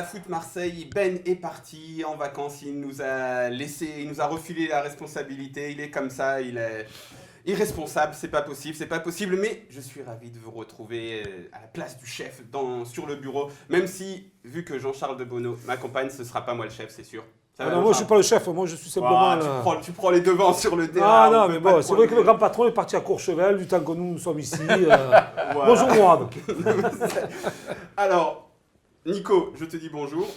Voilà, Foot Marseille, Ben est parti en vacances, il nous a refilé la responsabilité, il est comme ça, il est irresponsable, c'est pas possible, mais je suis ravi de vous retrouver à la place du chef sur le bureau, même si, vu que Jean-Charles de Bono m'accompagne, ce sera pas moi le chef, c'est sûr. Non, moi je suis pas le chef, moi je suis simplement. Tu prends les devants sur le terrain. Ah non, mais bon, c'est vrai que le grand patron est parti à Courchevel du temps que nous sommes ici. Voilà. Bonjour Mourad. Alors, Nico, je te dis bonjour.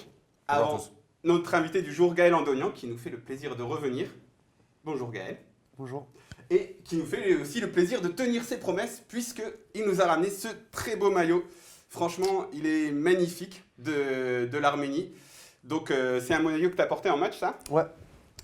Avant notre invité du jour, Gaël Andonian, qui nous fait le plaisir de revenir. Bonjour Gaël. Bonjour. Et qui nous fait aussi le plaisir de tenir ses promesses, puisqu'il nous a ramené ce très beau maillot. Franchement, il est magnifique de l'Arménie. Donc, c'est un maillot que tu as porté en match, ça? Ouais.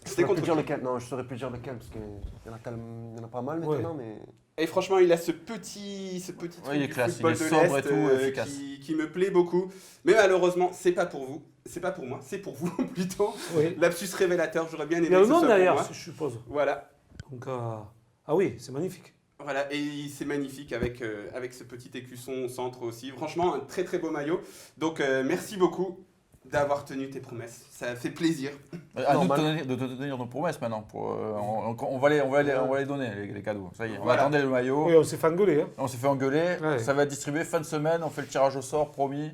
C'était contre dire lequel. Non, je saurais plus dire lequel, parce qu'il y en a pas mal maintenant, mais... Et franchement, il a ce petit truc il est du classe, football il est de sobre l'Est et tout, efficace. qui me plaît beaucoup. Mais malheureusement, c'est pas pour vous. C'est pas pour moi, c'est pour vous plutôt. Oui. Lapsus révélateur, j'aurais bien aimé Il y a que le ce nom soit derrière, pour moi. je suppose. Voilà. Donc, ah oui, c'est magnifique. Voilà, et c'est magnifique avec ce petit écusson au centre aussi. Franchement, un très très beau maillot. Donc, merci beaucoup d'avoir tenu tes promesses. Ça fait plaisir. À nous de te tenir nos promesses maintenant. On va les donner, les cadeaux. Ça y est, on attendait le maillot. Oui, on s'est fait engueuler. Hein. On s'est fait engueuler. Ouais. Ça va être distribué fin de semaine. On fait le tirage au sort, promis.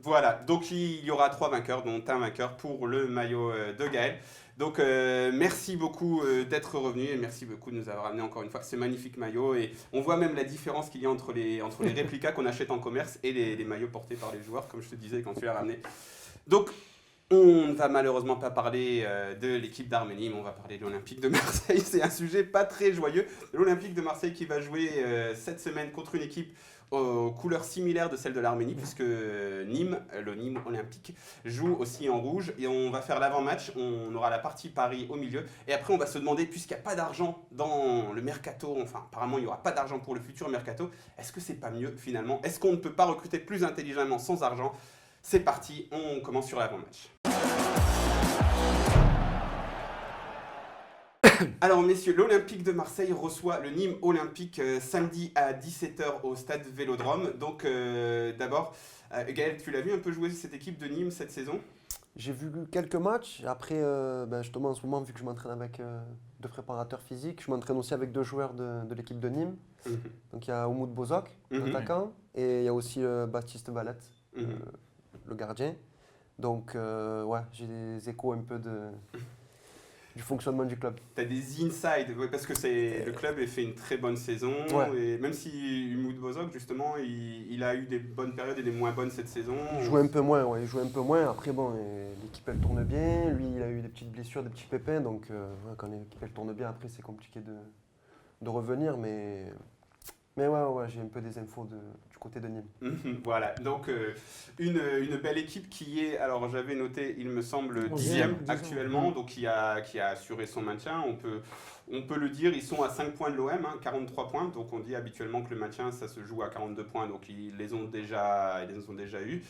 Voilà, donc il y aura 3 vainqueurs, dont un vainqueur pour le maillot de Gaël. Donc merci beaucoup d'être revenu et merci beaucoup de nous avoir amené encore une fois ce magnifique maillot. Et on voit même la différence qu'il y a entre les réplicas qu'on achète en commerce et les maillots portés par les joueurs, comme je te disais quand tu l'as ramené. Donc on ne va malheureusement pas parler de l'équipe d'Arménie, mais on va parler de l'Olympique de Marseille. C'est un sujet pas très joyeux. L'Olympique de Marseille qui va jouer cette semaine contre une équipe aux couleurs similaires de celles de l'Arménie, puisque Nîmes, le Nîmes Olympique, joue aussi en rouge. Et on va faire l'avant-match, on aura la partie Paris au milieu. Et après, on va se demander, puisqu'il n'y a pas d'argent dans le mercato, enfin apparemment il n'y aura pas d'argent pour le futur mercato, est-ce que c'est pas mieux finalement? Est-ce qu'on ne peut pas recruter plus intelligemment sans argent? C'est parti, on commence sur l'avant-match. Alors messieurs, l'Olympique de Marseille reçoit le Nîmes Olympique samedi à 17h au stade Vélodrome. Donc d'abord, Gaël, tu l'as vu un peu jouer cette équipe de Nîmes cette saison? J'ai vu quelques matchs. Après, justement, en ce moment, vu que je m'entraîne avec 2 préparateurs physiques, je m'entraîne aussi avec 2 joueurs de l'équipe de Nîmes. Donc il y a Oumoud Bozok, l'attaquant, et il y a aussi Baptiste Valette, le gardien. Donc j'ai des échos un peu du fonctionnement du club. Tu as des insides, parce que le club a fait une très bonne saison, et même si Oumoud Bozok, justement, il a eu des bonnes périodes et des moins bonnes cette saison. Il jouait un peu moins, Après, bon, l'équipe, elle tourne bien. Lui, il a eu des petites blessures, des petits pépins. Donc, quand l'équipe, elle tourne bien, après, c'est compliqué de revenir. Mais j'ai un peu des infos du côté de Nîmes. Voilà, donc une belle équipe qui est, alors j'avais noté, il me semble, 10e actuellement, donc qui a assuré son maintien. On peut le dire, ils sont à 5 points de l'OM, 43 points, donc on dit habituellement que le maintien, ça se joue à 42 points, donc ils les ont déjà eus.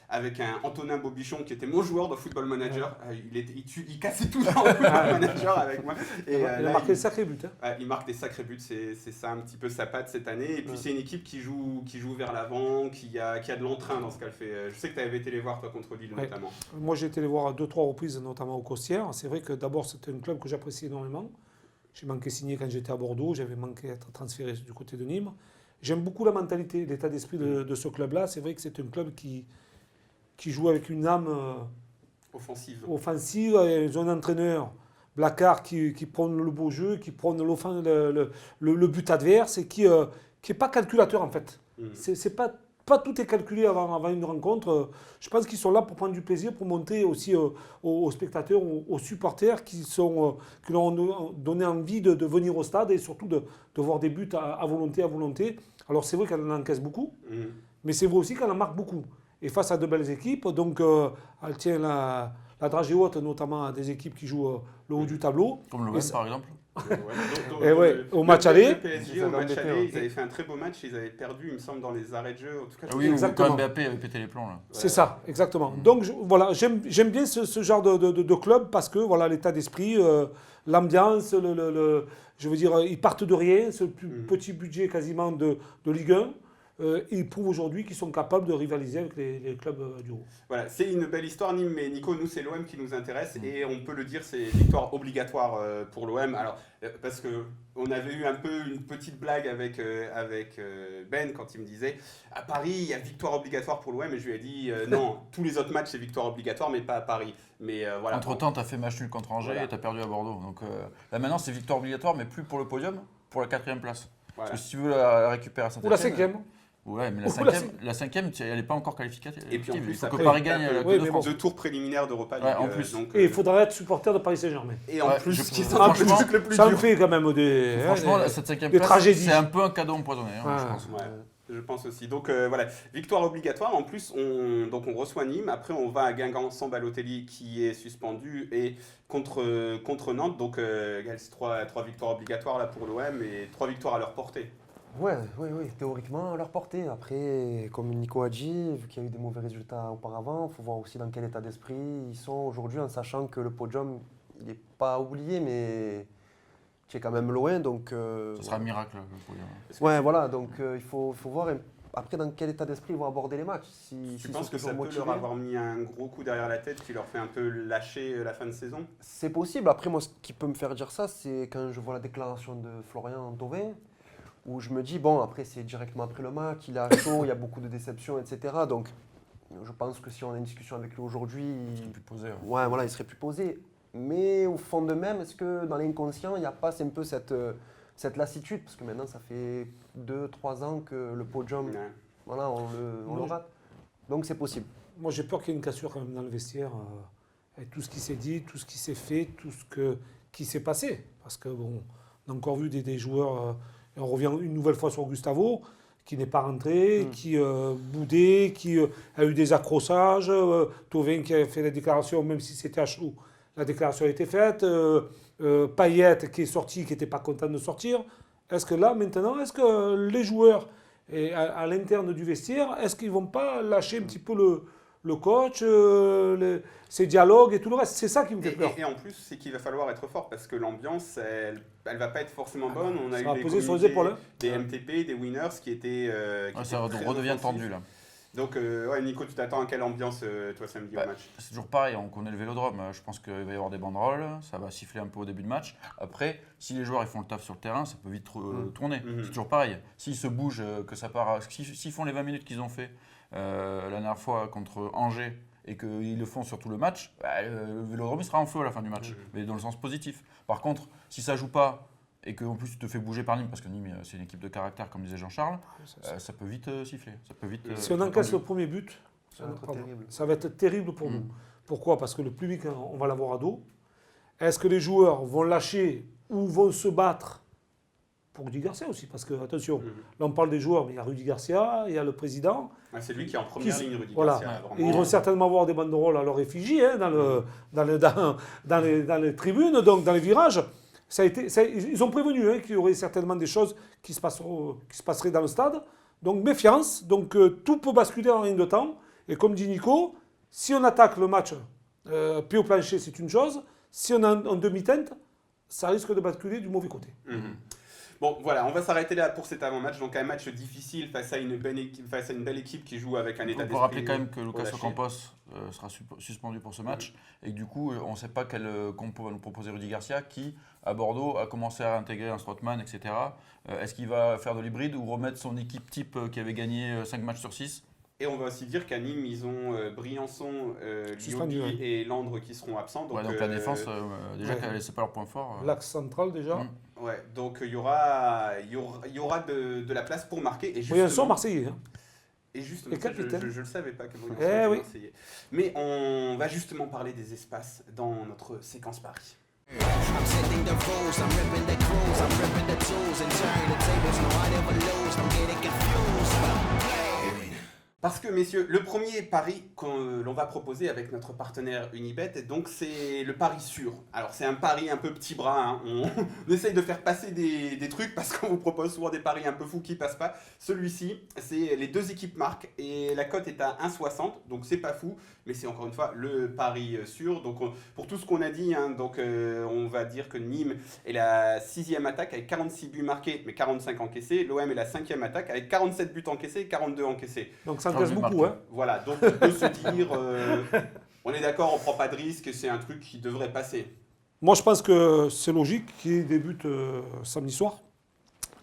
Avec un Antonin Bobichon qui était mon joueur de Football Manager. Il cassait tout dans le Football Manager avec moi. Et, il a marqué des sacrés buts. Hein. Il marque des sacrés buts, c'est ça un petit peu sa patte cette année. Et puis c'est une équipe qui joue vers l'avant, qui a de l'entrain dans ce qu'elle fait. Je sais que tu avais été les voir toi contre Lille notamment. Moi j'ai été les voir à 2-3 reprises, notamment au Costières. C'est vrai que d'abord c'était un club que j'apprécie énormément. J'ai manqué signer quand j'étais à Bordeaux, j'avais manqué être transféré du côté de Nîmes. J'aime beaucoup la mentalité, l'état d'esprit de ce club-là. C'est vrai que c'est un club qui joue avec une âme offensive. Ils ont un entraîneur, Blacard, qui prône le beau jeu, qui prône le but adverse et qui n'est pas calculateur en fait. C'est pas tout est calculé avant une rencontre. Je pense qu'ils sont là pour prendre du plaisir, pour monter aussi aux spectateurs, aux supporters qui leur ont donné envie de venir au stade et surtout de voir des buts à volonté. Alors c'est vrai qu'elle en encaisse beaucoup, mais c'est vrai aussi qu'elle en marque beaucoup. Et face à de belles équipes, donc elle tient la dragée haute, notamment à des équipes qui jouent le haut du tableau. Comme l'OM par exemple. Au match aller. Le PSG, au match aller, ils avaient fait un très beau match, ils avaient perdu, il me semble, dans les arrêts de jeu. En tout cas, oui, quand Mbappé avait pété les plombs. Là. C'est ça, exactement. Donc voilà, j'aime bien ce genre de club parce que voilà l'état d'esprit, l'ambiance, je veux dire, ils partent de rien, ce petit budget quasiment de Ligue 1. ils prouvent aujourd'hui qu'ils sont capables de rivaliser avec les clubs du haut. Voilà, c'est une belle histoire, Nîmes, mais Nico, nous, c'est l'OM qui nous intéresse et on peut le dire, c'est victoire obligatoire pour l'OM. Alors, parce qu'on avait eu un peu une petite blague avec Ben quand il me disait à Paris, il y a victoire obligatoire pour l'OM et je lui ai dit non, tous les autres matchs, c'est victoire obligatoire, mais pas à Paris. Mais voilà. Entre-temps, tu as fait match nul contre Angers et tu as perdu à Bordeaux. Donc là maintenant, c'est victoire obligatoire, mais plus pour le podium, pour la 4e place. Voilà. Parce que si tu veux la récupérer à Saint-Étienne. Ou la 5e. Ouais, mais la 5e, elle n'est pas encore qualificative. Et puis en plus, il faut que après, Paris gagne la Coupe oui, de mais France. 2 tours préliminaires d'Europa League. Ouais, en plus. Donc, Et il faudrait être supporter de Paris Saint-Germain. et en Ouais, plus, je- qui sont franchement, le truc le plus Ça me dur. fait quand même des... Franchement, des- cette 5e des place, tragédies. c'est un peu un cadeau empoisonné, hein, Ouais. je pense. Ouais, je pense aussi. Donc voilà, victoire obligatoire. En plus, on reçoit Nîmes. Après, on va à Guingamp sans Balotelli qui est suspendu et contre Nantes. Donc, c'est 3 victoires obligatoires là pour l'OM et 3 victoires à leur portée. Oui, théoriquement à leur portée. Après, comme Nico a dit, vu qu'il y a eu des mauvais résultats auparavant, il faut voir aussi dans quel état d'esprit ils sont aujourd'hui, en sachant que le podium, il n'est pas oublié, mais qui est quand même loin. Donc, Ce sera un miracle, le podium. ouais, voilà, donc il faut voir après dans quel état d'esprit ils vont aborder les matchs. Tu penses que ça peut leur avoir mis un gros coup derrière la tête qui leur fait un peu lâcher la fin de saison? C'est possible. Après, moi, ce qui peut me faire dire ça, c'est quand je vois la déclaration de Florian Thauvin, où je me dis, bon, après, c'est directement après le match, il a chaud, il y a beaucoup de déceptions, etc. Donc, je pense que si on a une discussion avec lui aujourd'hui, Plus posé. ouais, voilà, il serait plus posé. Mais au fond de même, est-ce que dans l'inconscient, il n'y a pas un peu cette lassitude? Parce que maintenant, ça fait 2-3 ans que le podium, Ouais. voilà, on le rate. Donc, c'est possible. Moi, j'ai peur qu'il y ait une cassure quand même dans le vestiaire, avec tout ce qui s'est dit, tout ce qui s'est fait, tout ce qui s'est passé. Parce que, bon, on a encore vu des joueurs, et on revient une nouvelle fois sur Gustavo, qui n'est pas rentré, qui boudait, qui a eu des accrochages, Thauvin qui a fait la déclaration, même si c'était à chaud, la déclaration a été faite, Payet qui est sorti, qui n'était pas content de sortir. Est-ce que là, maintenant, est-ce que les joueurs, et à l'interne du vestiaire, est-ce qu'ils ne vont pas lâcher un petit peu le coach, ses dialogues et tout le reste? C'est ça qui me fait peur. Et en plus, c'est qu'il va falloir être fort parce que l'ambiance, elle va pas être forcément bonne. On a Ça eu va les peser sur les communiqués épaules, hein. des MTP, des winners qui étaient. Ça redevient offensifs. tendu là. Donc, ouais, Nico, tu t'attends à quelle ambiance, toi, samedi au match? C'est toujours pareil, on connaît le vélodrome. Je pense qu'il va y avoir des banderoles, ça va siffler un peu au débébut de match. Après, si les joueurs ils font le taf sur le terrain, ça peut vite tourner. C'est toujours pareil. S'ils se bougent, que ça part. S'ils font les 20 minutes qu'ils ont fait la dernière fois contre Angers et qu'ils le font sur tout le match, le vélodrome il sera en feu à la fin du match, mais dans le sens positif. Par contre, si ça joue pas et qu'en plus tu te fais bouger par Nîmes, parce que Nîmes c'est une équipe de caractère comme disait Jean-Charles, ça peut vite siffler. Ça peut vite, Si on encaisse le premier but, Ça va être terrible. ça va être terrible pour nous. Pourquoi? Parce que le public, on va l'avoir à dos. Est-ce que les joueurs vont lâcher ou vont se battre pour Rudy Garcia aussi? Parce que, attention, là on parle des joueurs, mais il y a Rudy Garcia, il y a le président. Ouais, c'est lui qui est en première ligne, Rudy Voilà. Garcia. Et ils vont certainement avoir des banderoles à leur effigie dans les tribunes, donc dans les virages. Ils ont prévenu qu'il y aurait certainement des choses qui se passeraient dans le stade. Donc méfiance, donc tout peut basculer en rien de temps. Et comme dit Nico, si on attaque le match pied au plancher, c'est une chose. Si on est en demi-teinte, ça risque de basculer du mauvais côté. Bon, voilà, on va s'arrêter là pour cet avant-match. Donc, un match difficile face à une belle équipe qui joue avec un état On d'esprit. peut rappeler quand même que Lucas relâché. Ocampos sera suspendu pour ce match et que du coup on ne sait pas quel compo va nous proposer Rudy Garcia qui à Bordeaux a commencé à intégrer un Strootman, etc. Est-ce qu'il va faire de l'hybride ou remettre son équipe type qui avait gagné 5 matchs sur 6? Et on va aussi dire qu'à Nîmes, ils ont Briançon, Suspendu, Lyobi ouais. et Landre qui seront absents. Donc, Donc la défense, déjà ouais. c'est pas leur point fort. L'axe central déjà. Ouais, donc il y aura de la place pour marquer. Et Briançon, justement, Marseillais. Hein. et justement Et ça, capitaine. je ne le savais pas que Briançon Eh était oui. Marseillais. Mais on va justement parler des espaces dans notre séquence Paris. I'm setting the rules, I'm ripping the crews, I'm ripping the tools and turning the tables, no I never lose, don't get it confused. Parce que, messieurs, le premier pari l'on va proposer avec notre partenaire Unibet, donc c'est le pari sûr. Alors, c'est un pari un peu petit bras. Hein. On essaye de faire passer des trucs parce qu'on vous propose souvent des paris un peu fous qui passent pas. Celui-ci, c'est les deux équipes marquent et la cote est à 1,60. Donc, c'est pas fou, mais c'est encore une fois le pari sûr. Donc, pour tout ce qu'on a dit, hein, donc, on va dire que Nîmes est la 6e attaque avec 46 buts marqués, mais 45 encaissés. L'OM est la 5e attaque avec 47 buts encaissés et 42 encaissés. Donc ça engage beaucoup. Hein. Voilà, donc on peut se dire, on est d'accord, on prend pas de risque, c'est un truc qui devrait passer. Moi, je pense que c'est logique qu'il débute samedi soir,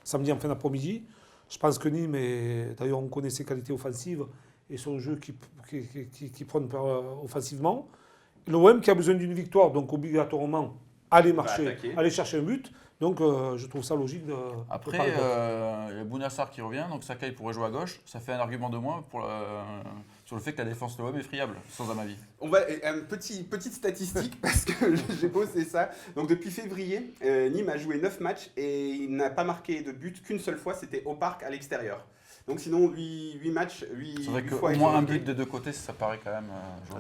samedi en fin d'après-midi. Je pense que Nîmes, d'ailleurs, on connaît ses qualités offensives et son jeu qui prône offensivement. L'OM qui a besoin d'une victoire, donc obligatoirement aller marcher, aller chercher un but. Donc je trouve ça logique de. Après, il y a Bounassar qui revient, donc Sakai pourrait jouer à gauche. Ça fait un argument de moins sur le fait que la défense de l'OM est friable, sans à ma vie. On va petite statistique parce que j'ai bossé ça. Donc depuis février, Nîmes a joué 9 matchs et il n'a pas marqué de but qu'une seule fois, c'était au parc à l'extérieur. Donc sinon, 8 matchs, 8 C'est vrai fois. qu'au moins un but des deux côtés, ça paraît quand même.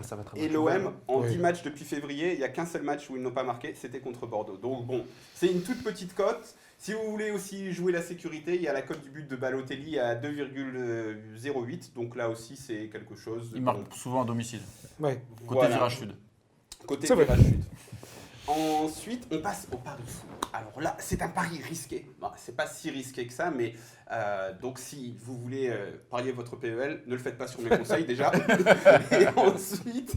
Ça va être un Et match l'OM, ouvert. en 10 matchs depuis février, il n'y a qu'un seul match où ils n'ont pas marqué, c'était contre Bordeaux. Donc bon, c'est une toute petite cote. Si vous voulez aussi jouer la sécurité, il y a la cote du but de Balotelli à 2,08. Donc là aussi, c'est quelque chose. Il marque souvent à domicile. Ouais. Côté Voilà. virage sud. Côté C'est vrai. virage sud. Ensuite, on passe au pari fou. Alors là, c'est un pari risqué. Bon, c'est pas si risqué que ça, mais donc si vous voulez parier votre PEL, ne le faites pas sur mes conseils déjà. Et ensuite,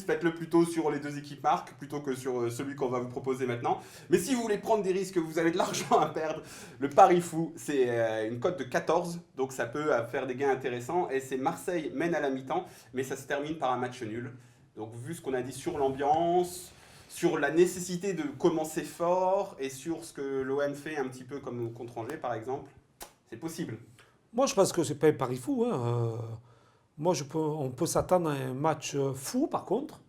faites-le plutôt sur les deux équipes marques plutôt que sur celui qu'on va vous proposer maintenant. Mais si vous voulez prendre des risques, vous avez de l'argent à perdre, le pari fou, c'est une cote de 14, donc ça peut faire des gains intéressants. Et c'est Marseille mène à la mi-temps, mais ça se termine par un match nul. Donc vu ce qu'on a dit sur l'ambiance, sur la nécessité de commencer fort et sur ce que l'OM fait un petit peu comme contre Angers par exemple, c'est possible. Moi, je pense que c'est pas un pari fou. Hein. Moi, on peut s'attendre à un match fou, par contre,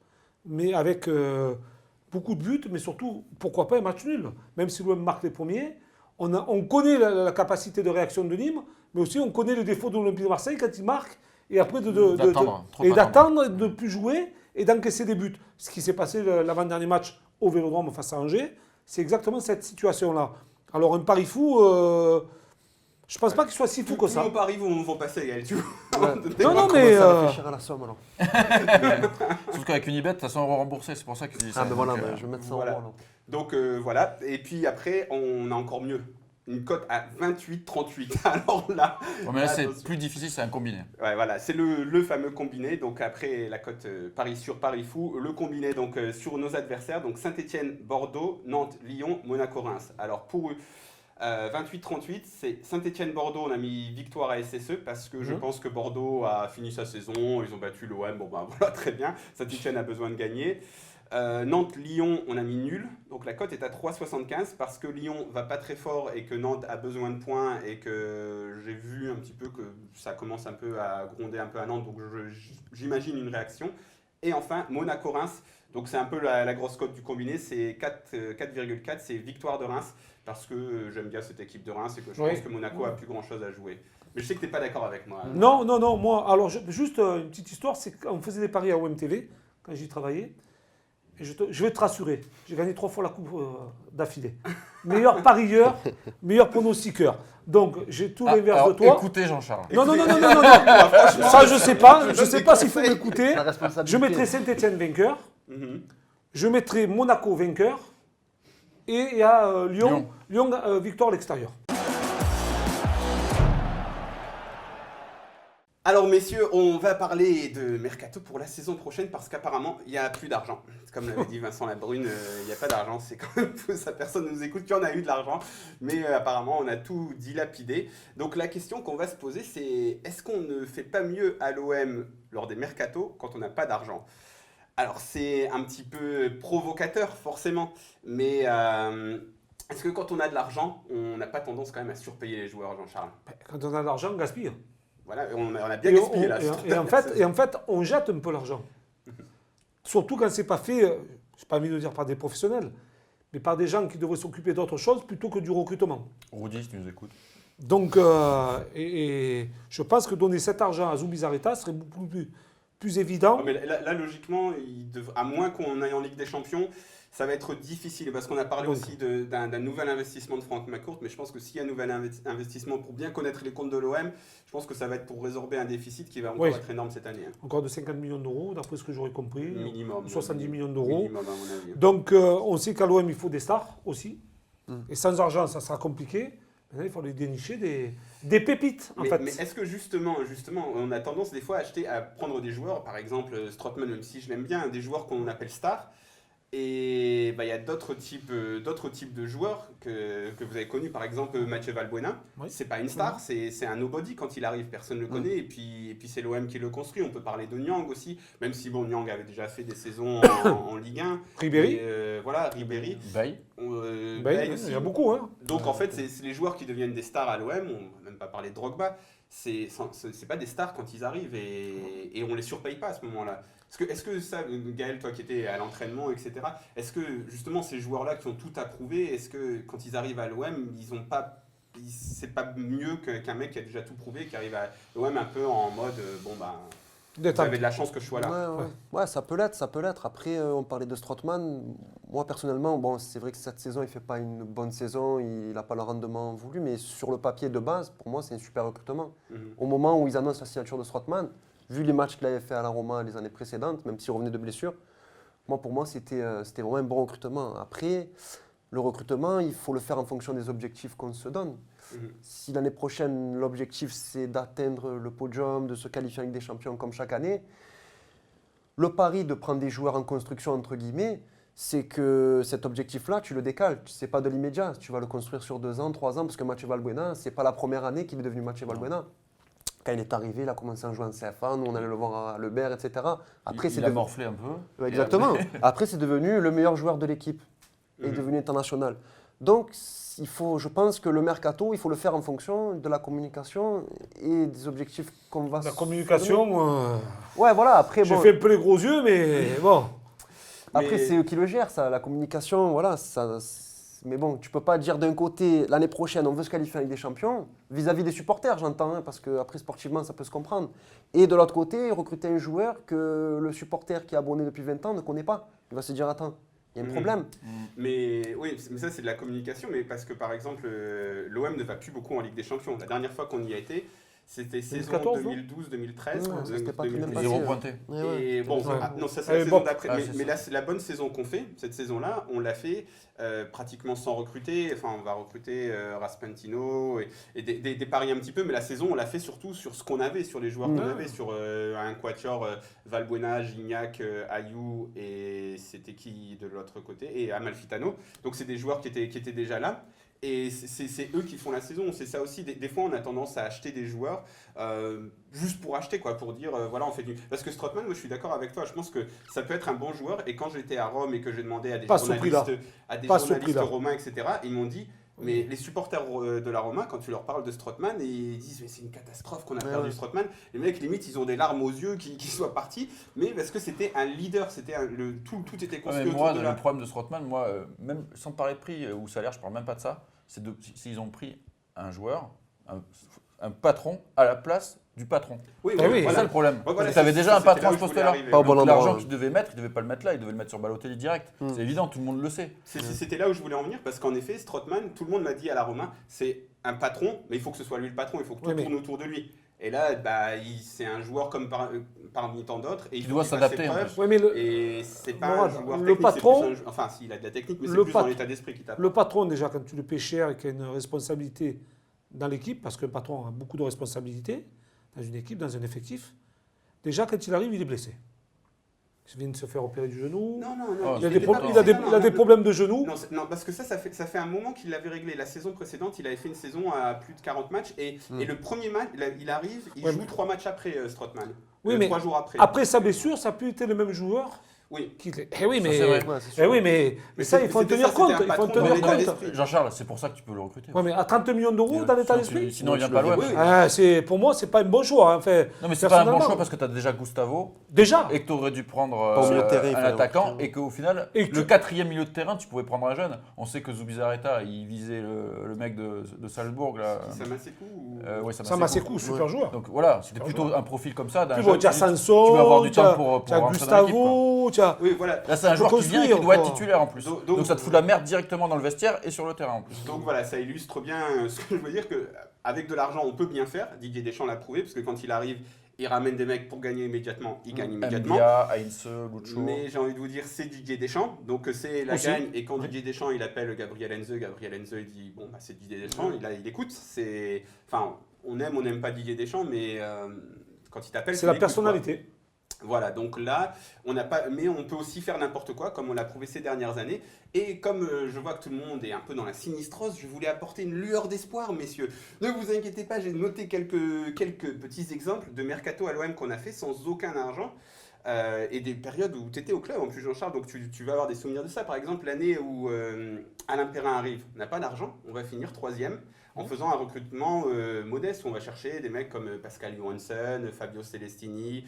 mais avec beaucoup de buts, mais surtout, pourquoi pas un match nul. Même si l'OM marque les premiers, on connaît la capacité de réaction de Nîmes, mais aussi on connaît les défauts de l'Olympique de Marseille quand il marque, et après d'attendre, de ne plus jouer et d'encaisser des buts. Ce qui s'est passé l'avant-dernier match au Vélodrome face à Angers, c'est exactement cette situation-là. Alors un pari fou, je pense pas qu'il soit si fou que ça. Tous nos paris vont passer, Gaël, tu vois. Ouais. Non, On mais... commence à réfléchir à la somme alors. Sauf qu'avec Unibet, tu as 100 € remboursés, c'est pour ça que tu dis ça. Ah ben voilà, Donc, je vais mettre ça voilà. en alors. Donc voilà, et puis après, on a encore mieux. Une cote à 28,38. Alors là, ouais, mais là, c'est attention. plus difficile, c'est un combiné. Ouais, voilà, c'est le fameux combiné. Donc après la cote Paris sur Paris fou, le combiné donc sur nos adversaires, donc Saint-Etienne, Bordeaux, Nantes, Lyon, Monaco, Reims. Alors pour 28-38, c'est Saint-Etienne-Bordeaux, on a mis victoire à SSE parce que je pense que Bordeaux a fini sa saison, ils ont battu l'OM, bon ben voilà, très bien. Saint-Etienne a besoin de gagner. Nantes-Lyon, on a mis nul, donc la cote est à 3,75 parce que Lyon va pas très fort et que Nantes a besoin de points et que j'ai vu un petit peu que ça commence un peu à gronder un peu à Nantes, donc j'imagine une réaction. Et enfin, Monaco-Reims, donc c'est un peu la grosse cote du combiné, c'est 4,4, c'est victoire de Reims parce que j'aime bien cette équipe de Reims et que je pense que Monaco a plus grand chose à jouer. Mais je sais que tu n'es pas d'accord avec moi. Non, moi, alors juste une petite histoire, c'est qu'on faisait des paris à OMTV quand j'y travaillais. Et je vais te rassurer, j'ai gagné 3 fois la coupe d'affilée. Meilleur parieur, meilleur pronostiqueur. Donc j'ai tout l'inverse de toi. Écoutez Jean-Charles. Non. Ça je sais pas. Je sais pas s'il faut m'écouter. La responsabilité. Je mettrai Saint-Etienne vainqueur. Je mettrai Monaco vainqueur. Et il y a Lyon victoire à l'extérieur. Alors messieurs, on va parler de Mercato pour la saison prochaine parce qu'apparemment, il n'y a plus d'argent. Comme l'avait dit Vincent Labrune, il n'y a pas d'argent, c'est quand même fou, ça personne ne nous écoute, qu'il y en a eu de l'argent, mais apparemment on a tout dilapidé. Donc la question qu'on va se poser, c'est est-ce qu'on ne fait pas mieux à l'OM lors des Mercato quand on n'a pas d'argent ? Alors c'est un petit peu provocateur forcément, mais est-ce que quand on a de l'argent, on n'a pas tendance quand même à surpayer les joueurs, Jean-Charles ? Quand on a de l'argent, on gaspille. Voilà, on a bien gaspillé là. Et en fait, on jette un peu l'argent. Surtout quand c'est pas fait, je n'ai pas envie de dire par des professionnels, mais par des gens qui devraient s'occuper d'autre chose plutôt que du recrutement. Rudy, si tu nous écoutes. Donc, et je pense que donner cet argent à Zubizarreta serait beaucoup plus évident. Ah, mais là, logiquement, à moins qu'on aille en Ligue des Champions, ça va être difficile parce qu'on a parlé aussi d'un nouvel investissement de Franck McCourt, mais je pense que s'il y a un nouvel investissement pour bien connaître les comptes de l'OM, je pense que ça va être pour résorber un déficit qui va encore être énorme cette année. Encore de 50 millions d'euros, d'après ce que j'aurais compris. Minimum. 70 millions d'euros. Minimum, à mon avis. Donc, on sait qu'à l'OM, il faut des stars aussi. Et sans argent, ça sera compliqué. Maintenant, il faut aller dénicher des pépites, en fait. Mais est-ce que justement, on a tendance des fois à prendre des joueurs, par exemple Strootman, même si je l'aime bien, des joueurs qu'on appelle stars. Et il y a d'autres types de joueurs que vous avez connus, par exemple Mathieu Valbuena. Oui. C'est pas une star, c'est un nobody quand il arrive, personne ne le connaît. Et puis c'est l'OM qui le construit. On peut parler de Nyang aussi, même si Nyang avait déjà fait des saisons en Ligue 1. Ribéry. Voilà, Ribéry. Baye. Baye aussi. Il y a beaucoup. Hein. Donc en fait, c'est les joueurs qui deviennent des stars à l'OM. On va même pas parler de Drogba. C'est pas des stars quand ils arrivent et on les surpaye pas à ce moment-là. Est-ce que ça, Gaël, toi qui étais à l'entraînement, etc., est-ce que justement ces joueurs-là qui ont tout approuvé, est-ce que quand ils arrivent à l'OM, c'est pas mieux qu'un mec qui a déjà tout prouvé, qui arrive à l'OM un peu en mode vous avez de la chance que je sois là. Ouais, ça peut l'être. Après, on parlait de Strootman. Moi, personnellement, c'est vrai que cette saison, il ne fait pas une bonne saison, il n'a pas le rendement voulu, mais sur le papier de base, pour moi, c'est un super recrutement. Au moment où ils annoncent la signature de Strootman, vu les matchs qu'il avait fait à la Roma les années précédentes, même s'il revenait de blessure, pour moi, c'était vraiment un bon recrutement. Après, le recrutement, il faut le faire en fonction des objectifs qu'on se donne. Si l'année prochaine, l'objectif, c'est d'atteindre le podium, de se qualifier avec des champions comme chaque année, le pari de prendre des joueurs en construction, entre guillemets, c'est que cet objectif-là, tu le décales. Ce n'est pas de l'immédiat. Tu vas le construire sur 2 ans, 3 ans, parce que Mathieu Valbuena, ce n'est pas la première année qu'il est devenu Mathieu Valbuena. Quand il est arrivé, il a commencé à jouer en CFA, nous on allait le voir à Le Berre, etc. Après, il a morflé un peu. Exactement. Après, c'est devenu le meilleur joueur de l'équipe. Il est devenu international. Donc, je pense que le mercato, il faut le faire en fonction de la communication et des objectifs qu'on va... La communication, ouais, voilà, après... j'ai fait un peu les gros yeux, mais bon. Après, c'est eux qui le gèrent, ça. La communication, voilà, ça... Mais bon, tu peux pas dire d'un côté, l'année prochaine, on veut se qualifier avec des champions, vis-à-vis des supporters, j'entends, parce qu'après, sportivement, ça peut se comprendre. Et de l'autre côté, recruter un joueur que le supporter qui est abonné depuis 20 ans ne connaît pas. Il va se dire, attends, il y a un problème. Mais oui, mais ça, c'est de la communication, mais parce que, par exemple, l'OM ne va plus beaucoup en Ligue des Champions. La dernière fois qu'on y a été, c'était saison 2012-2013. C'était pas très bien passé. Zéro pointé. Et bon, non, ça c'est la saison d'après. Mais là, c'est la bonne saison qu'on fait. Cette saison-là, on l'a fait pratiquement sans recruter. Enfin, on va recruter Raspentino et des paris un petit peu. Mais la saison, on l'a fait surtout sur ce qu'on avait, sur les joueurs qu'on avait, sur un quatuor Valbuena, Gignac, Ayou et c'était qui de l'autre côté, et Amalfitano. Donc c'est des joueurs qui étaient déjà là. Et c'est eux qui font la saison. C'est ça aussi. Des fois, on a tendance à acheter des joueurs juste pour acheter, quoi, pour dire voilà, on fait du. Parce que Strootman, moi, je suis d'accord avec toi. Je pense que ça peut être un bon joueur. Et quand j'étais à Rome et que j'ai demandé à des journalistes romains, etc., ils m'ont dit. Mais les supporters de la Roma, quand tu leur parles de Strootman, ils disent mais c'est une catastrophe qu'on a perdu Strootman. Les mecs, limite, ils ont des larmes aux yeux qu'il soit parti. Mais parce que c'était un leader, tout était construit autour de le problème de Strootman, même sans parler de prix ou salaire, je parle même pas de ça. C'est s'ils ont pris un joueur, un patron à la place du patron. Oui, c'est ça le problème. Tu avais déjà un patron à ce poste-là. L'argent qu'il devait mettre, il ne devait pas le mettre là, il devait le mettre sur Balotelli direct. C'est évident, tout le monde le sait. C'était là où je voulais en venir, parce qu'en effet, Strootman, tout le monde m'a dit à la Roma, c'est un patron, mais il faut que ce soit lui le patron, il faut que tout tourne autour de lui. Et là, c'est un joueur comme parmi tant d'autres. Et il doit s'adapter. Et c'est pas un joueur technique. Le patron, enfin, s'il a de la technique, mais c'est plus dans l'état d'esprit qu'il tape. Le patron, déjà, quand tu le payes cher et qu'il y a une responsabilité dans l'équipe, parce qu'un patron a beaucoup de responsabilités dans une équipe, dans un effectif, déjà, quand il arrive, il est blessé. Il vient de se faire opérer du genou. Non. Il a des problèmes de genou. Non, parce que ça fait un moment qu'il l'avait réglé. La saison précédente, il avait fait une saison à plus de 40 matchs. Et le premier match, il arrive, il joue 3 matchs après Strootman. Oui, mais 3 jours après. Après sa blessure, ça a pu être le même joueur. Oui. Eh oui, Ça, mais, c'est vrai. Ouais, c'est eh sûr. oui, mais ça, il faut en c'était tenir ça, compte. c'était un Il faut en patron tenir dans l'état compte. d'esprit. Jean-Charles, c'est pour ça que tu peux le recruter. Ouais, mais à 30 millions d'euros dans l'état d'esprit Sinon, il vient tu pas à le l'OM. verrais. Oui. Pour moi, c'est pas un bon choix. Hein. Enfin, Non, mais c'est pas un bon personnellement. choix parce que tu as déjà Gustavo Déjà. et que tu aurais dû prendre Pas au milieu de terrain, il un fallait attaquant recruter. et qu'au final, Et que le tu- 4e milieu de terrain, tu pouvais prendre un jeune. On sait que Zubizarreta, il visait le mec de Salzbourg. Là. Ça m'a assez ou... Ouais, Ça m'a coup, super joueur. Donc voilà, c'était Super plutôt joueur. un profil comme ça. d'un Puis jeune bon, tu as qui- Sanson, tu vas avoir du tu temps as- pour tu as rentrer dans l'équipe, quoi. Gustavo, tu as... Oui, voilà. Là, c'est un Tu joueur peux qui vient et qui construire, doit être quoi. titulaire en plus. Donc- Donc ça te fout la merde directement dans le vestiaire et sur le terrain en plus. Donc voilà, ça illustre bien ce que je veux dire, qu'avec de l'argent, on peut bien faire. Didier Deschamps l'a prouvé, parce que quand il arrive, il ramène des mecs pour gagner immédiatement, il gagne immédiatement. Mbia, Heinze, Lucho. Mais j'ai envie de vous dire, c'est Didier Deschamps, donc c'est la Aussi. gagne. Et quand Didier Deschamps, il appelle Gabriel Heinze il dit, bon, bah, c'est Didier Deschamps, il écoute. Enfin, on n'aime pas Didier Deschamps, mais quand il t'appelle, C'est tu la l'écoutes, personnalité. quoi. Voilà, donc là, on n'a pas, mais on peut aussi faire n'importe quoi, comme on l'a prouvé ces dernières années. Et comme je vois que tout le monde est un peu dans la sinistrose, je voulais apporter une lueur d'espoir, messieurs. Ne vous inquiétez pas, j'ai noté quelques petits exemples de mercato à l'OM qu'on a fait sans aucun argent. Et des périodes où tu étais au club en plus, Jean-Charles, donc tu vas avoir des souvenirs de ça. Par exemple, l'année où Alain Perrin arrive, on n'a pas d'argent, on va finir 3e en faisant un recrutement modeste où on va chercher des mecs comme Pascal Johansson, Fabio Celestini,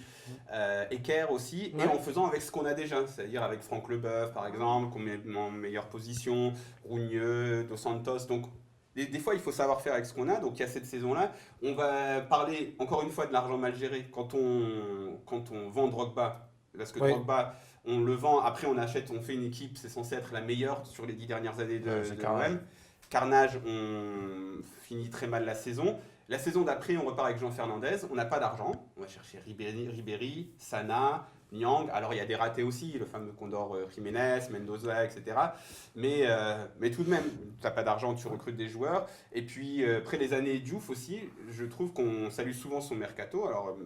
Eker aussi, et Ouais. en faisant avec ce qu'on a déjà, c'est-à-dire avec Franck Leboeuf par exemple, qu'on met en meilleure position, Rougneux, Dos Santos. Donc des fois, il faut savoir faire avec ce qu'on a. Donc, il y a cette saison-là. On va parler, encore une fois, de l'argent mal géré quand on vend Drogba. Parce que Oui. Drogba, on le vend, après on achète, on fait une équipe, c'est censé être la meilleure sur les 10 dernières années de c'est l'OM. Carnage. Carnage, on finit très mal la saison. La saison d'après, on repart avec Jean Fernandez. On n'a pas d'argent. On va chercher Ribéry, Sana, Niang. Alors, il y a des ratés aussi, le fameux Condor Jiménez, Mendoza, etc. Mais tout de même, tu n'as pas d'argent, tu recrutes des joueurs. Et puis, après les années Diouf aussi, je trouve qu'on salue souvent son mercato. Alors,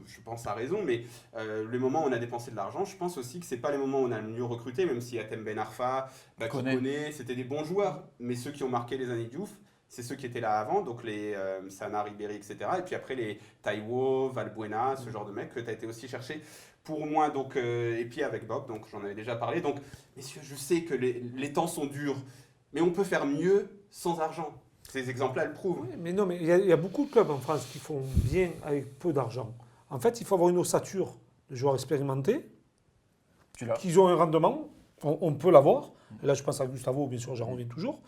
je pense à raison, mais le moment où on a dépensé de l'argent, je pense aussi que ce n'est pas les moments où on a le mieux recruté, même si Atem Ben Arfa, Koné, c'était des bons joueurs. Mais ceux qui ont marqué les années Diouf, c'est ceux qui étaient là avant, donc les Sana, Ribéry, etc. Et puis après les Taiwo, Valbuena, ce genre de mecs que tu as été aussi chercher pour moi. Donc, et puis avec Bob, donc j'en avais déjà parlé. Donc, messieurs, je sais que les temps sont durs, mais on peut faire mieux sans argent. Ces exemples-là le prouvent. Oui, mais non, mais il y a beaucoup de clubs en France qui font bien avec peu d'argent. En fait, il faut avoir une ossature de joueurs expérimentés, Tu l'as. qui ont un rendement, on peut l'avoir. Là, je pense à Gustavo, bien sûr, j'en reviens toujours.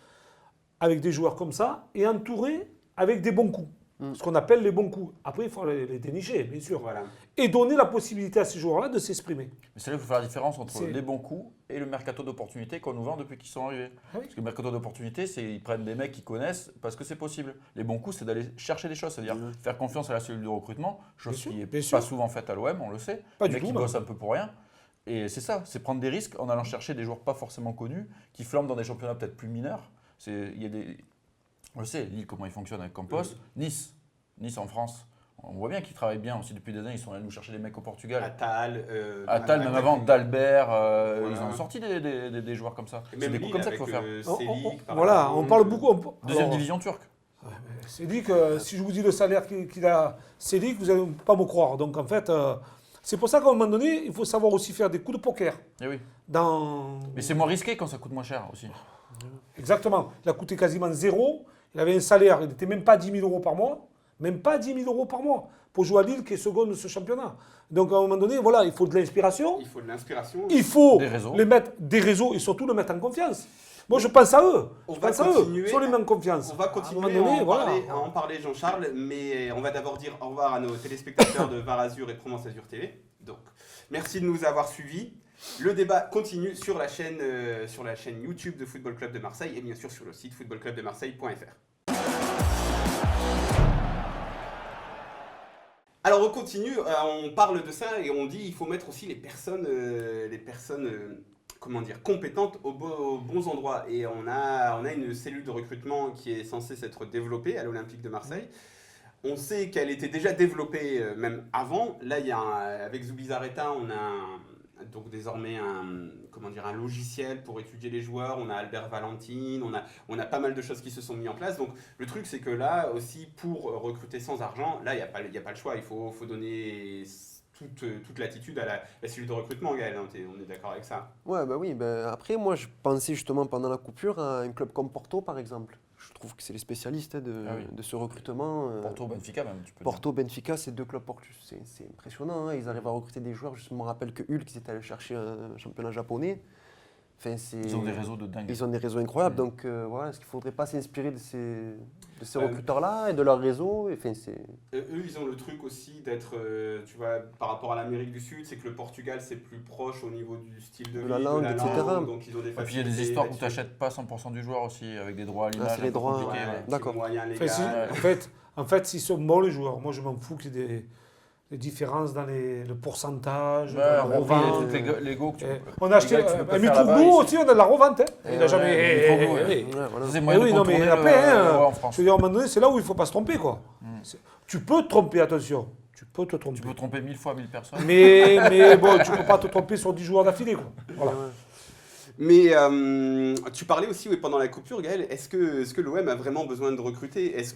Avec des joueurs comme ça, et entourés avec des bons coups. Ce qu'on appelle les bons coups. Après, il faut les dénicher, bien sûr. Voilà. Et donner la possibilité à ces joueurs-là de s'exprimer. Mais c'est là qu'il faut faire la différence entre C'est- les bons coups et le mercato d'opportunité qu'on nous vend depuis qu'ils sont arrivés. Ah oui. Parce que le mercato d'opportunité, c'est ils prennent des mecs qu'ils connaissent parce que c'est possible. Les bons coups, c'est d'aller chercher des choses, c'est-à-dire faire confiance à la cellule de recrutement, chose Bien sûr, qui n'est bien pas sûr. souvent faite à l'OM, on le sait. Pas Les du mecs tout, qui même. bossent un peu pour rien. Et c'est ça, c'est prendre des risques en allant chercher des joueurs pas forcément connus, qui flambent dans des championnats peut-être plus mineurs. Il y a des... On le sait, Lille, comment il fonctionne avec Campos. Nice en France. On voit bien qu'ils travaillent bien aussi depuis des années. Ils sont allés nous chercher des mecs au Portugal. Attal, Attal, même avant, d'Albert, ils Voilà. ont sorti des joueurs comme ça. Et C'est même des Lille coups comme ça qu'il faut avec, faire. Selic, par Voilà, exemple. on parle beaucoup. Deuxième Alors, division turque. C'est dit que si je vous dis le salaire qu'il a, c'est dit que vous n'allez pas me croire. Donc en fait, c'est pour ça qu'à un moment donné, il faut savoir aussi faire des coups de poker. Eh oui. Dans... Mais c'est moins risqué quand ça coûte moins cher aussi. Exactement. Il a coûté quasiment zéro. Il avait un salaire, il n'était même pas 10 000 euros par mois. Même pas 10 000 euros par mois pour jouer à Lille qui est seconde de ce championnat. Donc à un moment donné, voilà, il faut de l'inspiration. Il faut de l'inspiration. Il faut Des réseaux. les mettre des réseaux et surtout le mettre en confiance. Moi, je pense à eux. On Je va pense à eux. continuer. Sur les mettre en confiance. On va À un continuer moment donné, voilà. à en parler, Jean-Charles, mais on va d'abord dire au revoir à nos téléspectateurs de VAR Azur et Provence Azur TV. Donc, merci de nous avoir suivis. Le débat continue sur la chaîne YouTube de Football Club de Marseille et bien sûr sur le site footballclubdemarseille.fr. Alors on continue, on parle de ça et on dit il faut mettre aussi les personnes comment dire, compétentes aux bons endroits. Et on a une cellule de recrutement qui est censée s'être développée à l'Olympique de Marseille. On sait qu'elle était déjà développée même avant. Là, avec Zubizarreta, on a donc désormais un logiciel pour étudier les joueurs. On a Albert Valentine, on a pas mal de choses qui se sont mises en place. Donc le truc, c'est que là aussi, pour recruter sans argent, là, il n'y a pas le choix. Il faut donner toute l'attitude à la cellule de recrutement, Gaël. Hein, on est d'accord avec ça. Ouais, bah oui. Après, moi, je pensais justement pendant la coupure à un club comme Porto, par exemple. Je trouve que c'est les spécialistes de ce recrutement. Porto, Benfica même, tu peux Porto, Benfica, c'est 2 clubs portugais. C'est impressionnant. Hein. Ils arrivent à recruter des joueurs. Je me rappelle que Hulk, ils étaient allés chercher un championnat japonais. Enfin, Ils ont des réseaux de dingue. Ils ont des réseaux incroyables. Donc voilà, est-ce qu'il ne faudrait pas s'inspirer de ces recruteurs-là et de leur réseau? Enfin, eux, ils ont le truc aussi d'être, tu vois, par rapport à l'Amérique du Sud, c'est que le Portugal, c'est plus proche au niveau du style de vie, la langue, etc. Donc ils ont des Et puis il y a des histoires où tu n'achètes pas 100% du joueur aussi, avec des droits à l'image. c'est les droits, compliqués, ouais. D'accord. Moyens Enfin, légaux. en fait, s'ils sont bons les joueurs, moi je m'en fous qu'il y ait des différences dans le pourcentage, dans la Ouais, revente. il y a toutes les go que tu On a acheté les gars que tu peux un faire là-bas, Mitroglou ici. aussi, on a de la revente. Hein. Et Il n'a ouais, jamais. Mitroglou, ouais. ouais, voilà. C'est Eh moyen oui, de non, mais contourner après, le hein, droit en je France. veux dire, à un moment donné, c'est là où il ne faut pas se tromper. Quoi. Tu peux te tromper, attention. Tu peux te tromper. Tu peux tromper 1000 fois 1000 personnes. Mais bon, tu ne peux pas te tromper sur 10 joueurs d'affilée. Quoi. Voilà. Mais tu parlais aussi pendant la coupure, Gaël, est-ce que l'OM a vraiment besoin de recruter? Est-ce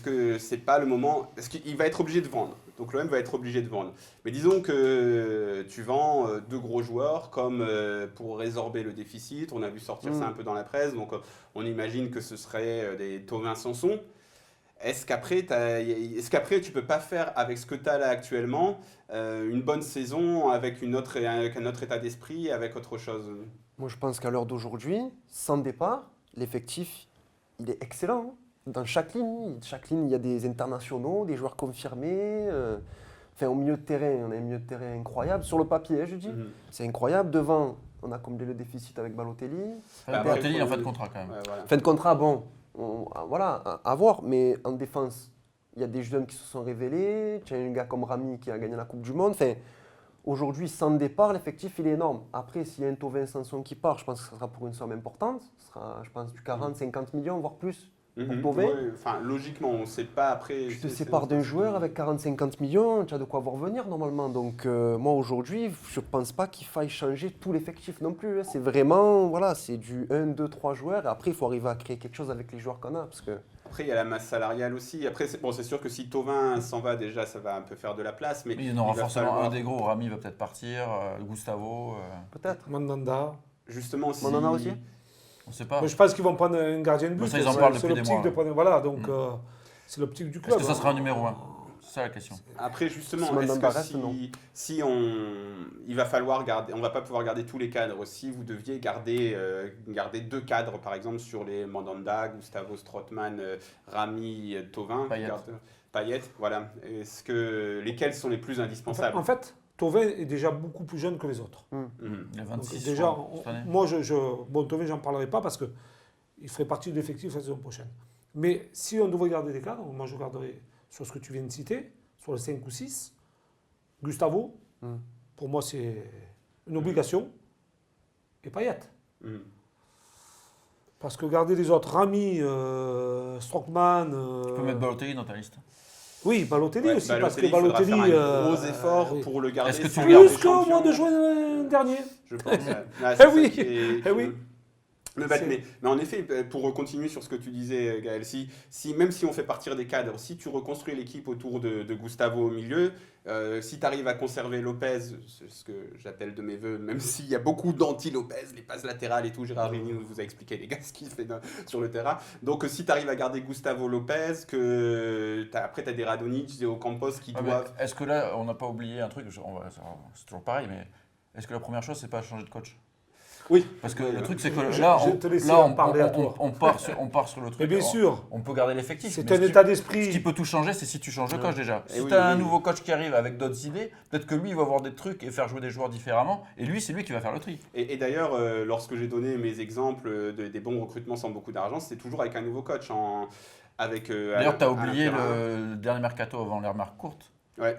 que c'est pas le moment? Est-ce qu'il va être obligé de vendre? Donc l'OM va être obligé de vendre. Mais disons que tu vends 2 gros joueurs comme pour résorber le déficit. On a vu sortir ça un peu dans la presse. Donc on imagine que ce serait des Thauvin Sanson. Est-ce qu'après tu peux pas faire avec ce que tu as là actuellement une bonne saison avec un autre état d'esprit, avec autre chose? Moi, je pense qu'à l'heure d'aujourd'hui, sans départ, l'effectif, il est excellent. Hein. Dans chaque ligne, il y a des internationaux, des joueurs confirmés. Enfin, au milieu de terrain, on a un milieu de terrain incroyable. Sur le papier, je dis. C'est incroyable. Devant, on a comblé le déficit avec Balotelli. Balotelli est en fin de contrat quand même. Voilà. Fin de contrat, bon, voilà, à voir. Mais en défense, il y a des jeunes qui se sont révélés. Tu as un gars comme Rami qui a gagné la Coupe du Monde. Enfin, aujourd'hui, sans départ, l'effectif, il est énorme. Après, s'il y a un Thauvin Sanson qui part, je pense que ce sera pour une somme importante. Ce sera, je pense, du 40-50 millions, voire plus. Pour Thauvin. Ouais, enfin, logiquement, on ne sait pas après. Tu te sépares d'un joueur avec 40-50 millions, tu as de quoi voir venir normalement. Donc moi aujourd'hui, je ne pense pas qu'il faille changer tout l'effectif non plus. Hein. C'est vraiment, voilà, c'est du 1, 2, 3 joueurs. Et après, il faut arriver à créer quelque chose avec les joueurs qu'on a. Parce que... Après, il y a la masse salariale aussi. Après, c'est sûr que si Thauvin s'en va déjà, ça va un peu faire de la place. Mais Il y en aura va forcément falloir- un des gros. Rami va peut-être partir, Gustavo. Peut-être. Mandanda. Justement, si... Mandanda aussi On ne sait pas. Moi, je pense qu'ils vont prendre un gardien de but. Bon, ça, ils en C'est- parlent c'est depuis des l'optique mois, de ouais. prendre. Voilà, donc c'est l'optique du club. Est-ce que ça hein. sera un numéro 1? C'est ça la question. Après, justement, Si est-ce Mandanda que reste, non. il va falloir garder, on va pas pouvoir garder tous les cadres. Si vous deviez garder 2 cadres, par exemple, sur les Mandanda, Gustavo Strootman, Rami, Thauvin, Payet, voilà. Lesquels sont les plus indispensables? En fait, Thauvin est déjà beaucoup plus jeune que les autres. Il a Donc, 26 déjà, cette année. moi, bon, Thauvin, j'en parlerai pas parce qu'il ferait partie de l'effectif la saison prochaine. Mais si on devait garder des cadres, moi je garderais sur ce que tu viens de citer, sur le 5 ou 6, Gustavo, pour moi c'est une obligation, et Payet. Parce que garder les autres, Rami, Strootman... Tu peux mettre Balotelli dans ta liste. Oui, Balotelli Ouais, aussi, parce que il faudra Balotelli... faire un gros effort oui. pour le garder. Est-ce que tu sans le gardes Ligue Plus des qu'au mois de Champions, juin dernier. je pense. Ah, Eh c'est oui, ça qui est- eh oui. Le battre. Mais en effet, pour continuer sur ce que tu disais, Gaël, même si on fait partir des cadres, si tu reconstruis l'équipe autour de Gustavo au milieu, si tu arrives à conserver Lopez, c'est ce que j'appelle de mes voeux, même s'il y a beaucoup d'anti-Lopez, les passes latérales et tout, Gérard Rémy vous a expliqué les gars ce qu'il fait sur le terrain. Donc si tu arrives à garder Gustavo Lopez, après tu as des Radonjic, des Ocampos qui Ouais, doivent... mais est-ce que là, on n'a pas oublié un truc, c'est toujours pareil, mais est-ce que la première chose, c'est pas changer de coach? Oui. Parce que le truc, c'est que Je là, vais te laisser là, en parler à toi. on part sur le truc. Mais bien sûr, On peut garder l'effectif. c'est mais un ce qui- état Ce d'esprit. qui peut tout changer, c'est si tu changes de coach déjà. Et Si oui, tu as un oui. nouveau coach qui arrive avec d'autres idées, peut-être que lui, il va voir des trucs et faire jouer des joueurs différemment. Et lui, c'est lui qui va faire le tri. Et d'ailleurs, lorsque j'ai donné mes exemples des bons recrutements sans beaucoup d'argent, c'était toujours avec un nouveau coach. D'ailleurs, tu as oublié terrain. le dernier mercato avant les remarques courtes, Ouais,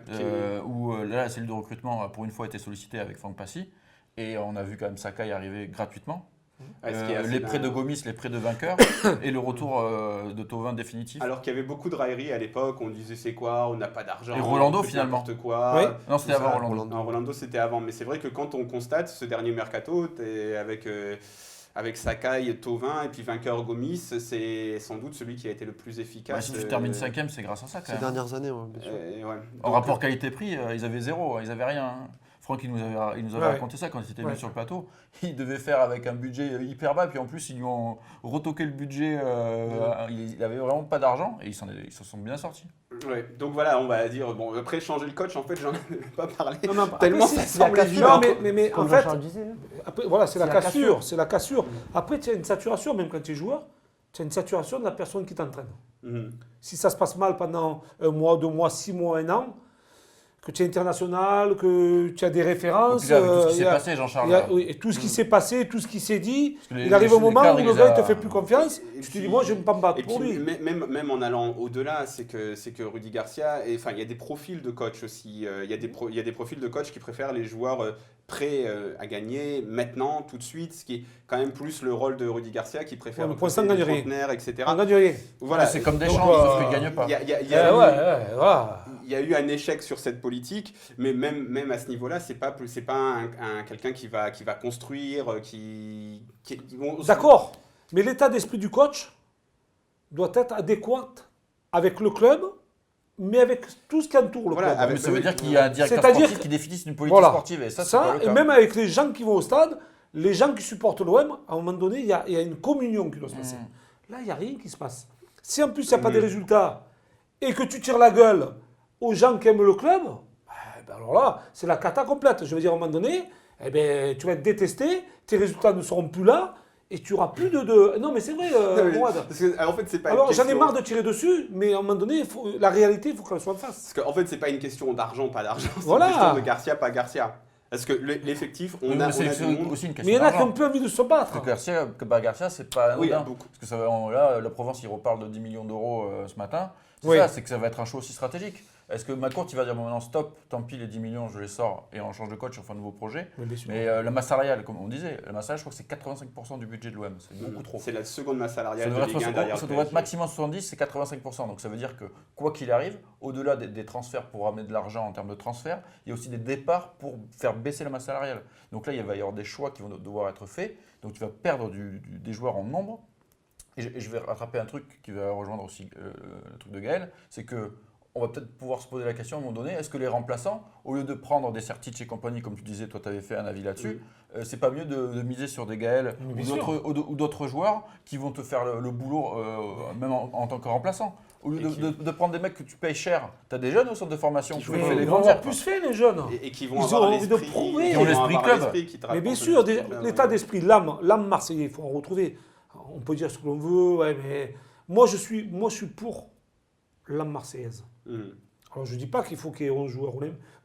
où là, la cellule de recrutement, pour une fois, a été sollicitée avec Franck Passy. Et on a vu quand même Sakai arriver gratuitement. ce qui est assez Les prêts de dingue. Gomis, les prêts de vainqueurs et le retour de Thauvin définitif. Alors qu'il y avait beaucoup de railleries à l'époque, on disait c'est quoi, on n'a pas d'argent. Et Rolando, on fait finalement. N'importe quoi. Oui. Non, c'était tout ça. avant Rolando. Non, Rolando c'était avant, mais c'est vrai que quand on constate ce dernier mercato, t'es avec avec Sakai, Thauvin, et puis vainqueur Gomis, c'est sans doute celui qui a été le plus efficace. Si tu termines 5e, c'est grâce à ça quand Ces même. dernières années, bien sûr. Ouais. En rapport qualité-prix, ils avaient 0, ils avaient rien. Hein. Franck, il nous avait raconté ça quand il était venu sur le plateau. Il devait faire avec un budget hyper bas, puis en plus, ils lui ont retoqué le budget. Il avait vraiment pas d'argent et ils s'en sont bien sortis. Ouais. Donc voilà, on va dire, bon, après changer le coach, en fait, j'en ai pas parlé. Non, non, Tellement après, ça c'est semble la évident. cassure. Mais en Comme fait, Jean-Charles disait. après, voilà, c'est la la cassure. C'est la cassure. Après, tu as une saturation, même quand tu es joueur, tu as une saturation de la personne qui t'entraîne. Si ça se passe mal pendant 1 mois, 2 mois, 6 mois, 1 an, que tu es international, que tu as des références. Et puis là, avec tout ce qui s'est passé, Jean-Charles. Oui, et tout ce qui s'est passé, tout ce qui s'est dit, Parce que les- il arrive les- au moment les où cadres, le il gars les ne te a- fait plus confiance. Et Tu te puis- dis, moi, je ne vais pas me battre Et pour puis, lui. même en allant au-delà, c'est que Rudy Garcia, il y a des profils de coach aussi. Il y a des profils de coach qui préfèrent les joueurs prêts à gagner maintenant, tout de suite, ce qui est quand même plus le rôle de Rudy Garcia qui préfère Ouais, mais pour l'instant, recruter on des gagne rien. trentenaires, etc. On gagne rien. Voilà, C'est comme des Donc, champs, sauf qu'ils ne gagnent pas. il y a- il y a- il y Eh a eu- voilà. il y a eu un échec sur cette politique, mais même à ce niveau-là, c'est pas quelqu'un qui va construire, D'accord. Mais l'état d'esprit du coach doit être adéquat avec le club, mais avec tout ce qui entoure le Voilà, club. avec- Mais ça veut dire qu'il y a un directeur C'est-à-dire sportif que- qui définisse une politique Voilà. sportive. Et ça, c'est pas le Et cas. même avec les gens qui vont au stade, les gens qui supportent l'OM, à un moment donné, il y a une communion qui doit se passer. Là, il n'y a rien qui se passe. Si en plus, il n'y a pas des résultats et que tu tires la gueule aux gens qui aiment le club, ben alors là, c'est la cata complète. Je veux dire, à un moment donné, eh ben, tu vas être détesté, tes résultats ne seront plus là et tu n'auras plus de... Non, mais c'est vrai, Non, mais- Mourad. parce que, en fait, c'est pas une Alors, j'en ai question- marre de tirer dessus, mais à un moment donné, la réalité, il faut qu'elle soit en face. Parce qu'en fait, c'est pas une question d'argent, pas d'argent. C'est Voilà. une question de Garcia, pas Garcia. Parce que l'effectif, on a C'est du monde. aussi une Mais question il y en a qui d'argent. ont plus envie de se battre. Garcia, c'est pas Oui, anodin. beaucoup. Parce que ça va, là, la Provence, il reparle de 10 millions d'euros ce matin. C'est Oui. ça, c'est que ça va être un choix aussi stratégique. Est-ce que McCourt, il va dire bon, maintenant stop, tant pis, les 10 millions, je les sors et on change de coach, on fait un nouveau projet. Mais bien sûr. Mais la masse salariale, comme on disait, la masse salariale, je crois que c'est 85% du budget de l'OM. C'est beaucoup trop. C'est la seconde masse Ça salariale de devrait, Ligue 1 être, derrière ça le devrait être PSG. maximum 70, c'est 85%. Donc ça veut dire que quoi qu'il arrive, au-delà des transferts pour amener de l'argent en termes de transferts, il y a aussi des départs pour faire baisser la masse salariale. Donc là, il va y avoir des choix qui vont devoir être faits. Donc tu vas perdre des joueurs en nombre. Et je vais rattraper un truc qui va rejoindre aussi le truc de Gaël, c'est que on va peut-être pouvoir se poser la question à un moment donné, est-ce que les remplaçants, au lieu de prendre des Sertic et compagnie, comme tu disais, toi tu avais fait un avis là-dessus, c'est pas mieux de miser sur des Gaël Mais bien ou d'autres joueurs qui vont te faire le boulot même en tant que remplaçant. Au lieu de prendre des mecs que tu payes cher, tu as des jeunes au centre de formation qui jouent font fait Mais les ils vont grandir. avoir plus fait, les jeunes. Et qui vont Ils avoir ont envie de l'esprit. prouver. Ils ont vont l'esprit avoir club. l'esprit qui te Mais bien rapporte sûr, l'esprit club, l'état ouais. d'esprit, l'âme marseillais, il faut en retrouver. On peut dire ce que l'on veut, ouais, mais moi je suis pour l'âme marseillaise. Alors je ne dis pas qu'il faut qu'il y ait 11 joueurs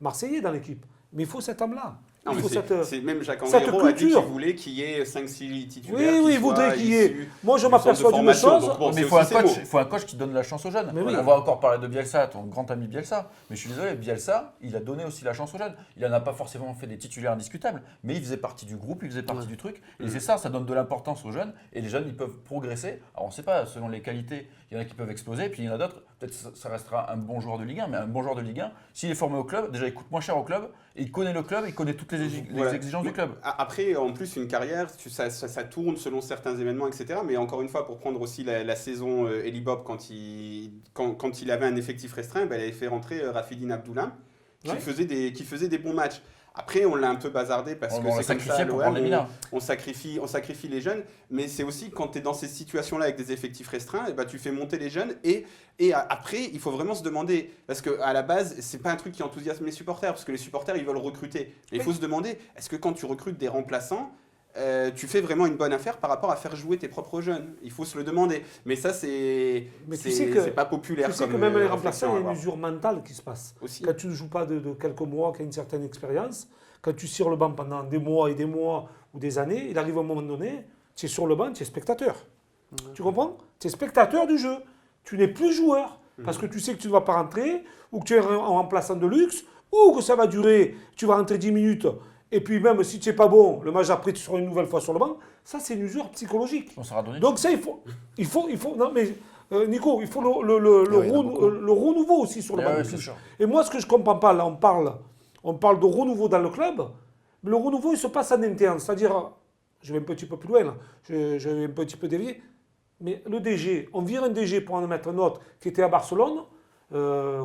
marseillais dans l'équipe, mais il faut cette âme-là. Non, Il mais faut cette... c'est même Jacques cette Anguero a dit qu'il culture. voulait qu'il y ait 5-6 titulaires. Oui, qui il voudrait soient qu'il y ait. issus Moi, je du m'aperçois centre de d'une formation. chose. Donc, bon, Mais c'est il faut un aussi, c'est coach, beau. il faut un coach qui donne la chance aux jeunes. Mais oui. On va encore parler de Bielsa, ton grand ami Bielsa. Mais je suis désolé, Bielsa, il a donné aussi la chance aux jeunes. Il n'en a pas forcément fait des titulaires indiscutables, mais il faisait partie du groupe, il faisait partie du truc. Et c'est ça donne de l'importance aux jeunes. Et les jeunes, ils peuvent progresser. Alors on ne sait pas, selon les qualités, il y en a qui peuvent exploser, puis il y en a d'autres, peut-être ça restera un bon joueur de Ligue 1, mais un bon joueur de Ligue 1, s'il est formé au club, déjà il coûte moins cher au club, et il connaît le club, il connaît toutes les Voilà. exigences du club. Après, en plus, une carrière, ça tourne selon certains événements, etc. Mais encore une fois, pour prendre aussi la saison Eli Bob, quand il avait un effectif restreint, ben, il avait fait rentrer Rafidine Abdoulin, qui faisait des bons matchs. Après, on l'a un peu bazardé parce On que l'a c'est comme ça, sacrifié pour l'OM, prendre les mineurs. on sacrifie les jeunes, mais c'est aussi quand tu es dans ces situations-là avec des effectifs restreints, et ben, tu fais monter les jeunes et après, il faut vraiment se demander, parce qu'à la base, c'est pas un truc qui enthousiasme les supporters, parce que les supporters, ils veulent recruter. Mais il faut se demander, est-ce que quand tu recrutes des remplaçants, tu fais vraiment une bonne affaire par rapport à faire jouer tes propres jeunes? Il faut se le demander. Mais ça, c'est pas populaire. Tu sais que comme, même les réflexion remplaçants, il y à a une avoir. usure mentale qui se passe. Aussi. Quand tu ne joues pas de quelques mois, qui a une certaine expérience, quand tu sors le banc pendant des mois et des mois ou des années, il arrive un moment donné, tu es sur le banc, tu es spectateur. Tu comprends? Tu es spectateur du jeu. Tu n'es plus joueur. Parce que tu sais que tu ne vas pas rentrer, ou que tu es un remplaçant de luxe, ou que ça va durer, tu vas rentrer 10 minutes, et puis même si tu n'es pas bon, le match après, tu seras une nouvelle fois sur le banc. Ça, c'est une usure psychologique. On sera donné. Donc ça, il faut non mais Nico, il faut le renouveau aussi sur le banc. Ouais, de c'est touche. sûr. Et moi, ce que je ne comprends pas, là, on parle de renouveau dans le club, mais le renouveau, il se passe en interne. C'est-à-dire, je vais un petit peu plus loin, là. Je vais un petit peu dévier. Mais le DG, on vire un DG pour en mettre un autre qui était à Barcelone,